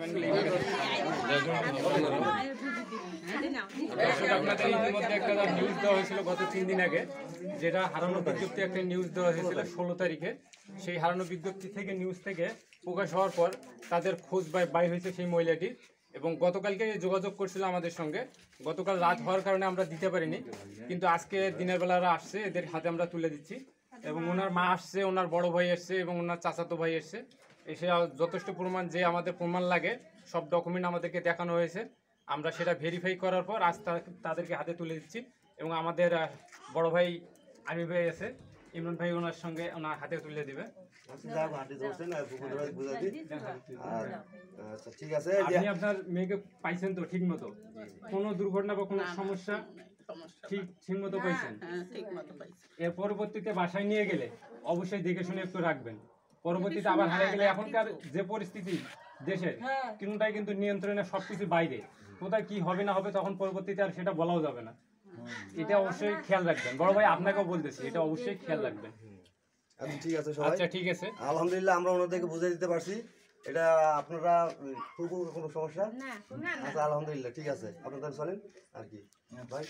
আপনাদের ইতিমধ্যে একটা নিউজ দেওয়া হয়েছিল গত 3 দিন আগে, যেটা হারানো বিজ্ঞপ্তি একটা নিউজ দেওয়া হয়েছিল 16 তারিখে। সেই হারানো বিজ্ঞপ্তি থেকে নিউজ থেকে প্রকাশ হওয়ার পর তাদের খোঁজ বাইর হয়েছে সেই মহিলাটি, এবং গতকালকে যোগাযোগ করছিল আমাদের সঙ্গে। গতকাল রাত হওয়ার কারণে আমরা দিতে পারিনি, কিন্তু আজকে দিনের বেলারা আসছে, এদের হাতে আমরা তুলে দিচ্ছি। এবং ওনার মা আসছে, ওনার বড় ভাই এসছে এবং ওনার চাচাতো ভাই এসছে। এসে যথেষ্ট প্রমাণ, যে আমাদের প্রমাণ লাগে সব ডকুমেন্ট আমাদেরকে দেখানো হয়েছে। আমরা সেটা ভেরিফাই করার পর আজ তাদেরকে হাতে তুলে দিচ্ছি। এবং আমাদের বড় ভাই আমির ভাই আছে, ইমরান ভাই ওনার সঙ্গে ওনার হাতে তুলে দিবে। ঠিক আছে, আপনি আপনার মেয়েকে পাইছেন তো ঠিক মতো? কোনো দুর্ঘটনা বা কোনো সমস্যা ঠিক মতো পাইছেন? এর পরবর্তীতে বাসায় নিয়ে গেলে অবশ্যই দেখে শুনে একটু রাখবেন। পরবর্তীতে আবার হারিয়ে গেলে এখনকার যে পরিস্থিতি দেশের, কোনটাই কিন্তু নিয়ন্ত্রণে, সবকিছু বাইরে, কোথায় কি হবে না হবে তখন পরবর্তীতে আর সেটা বলাও যাবে না। এটা অবশ্যই খেয়াল রাখবেন। বড় ভাই আপনাকেও বলতেছি, এটা অবশ্যই খেয়াল রাখবেন। আচ্ছা ঠিক আছে সবাই। আচ্ছা ঠিক আছে, আলহামদুলিল্লাহ আমরা ওনাদেরকে বুঝিয়ে দিতে পারছি। এটা আপনারা কোনো সমস্যা? আচ্ছা আলহামদুলিল্লাহ ঠিক আছে, আপনাদের চলেন আর কি ভাই।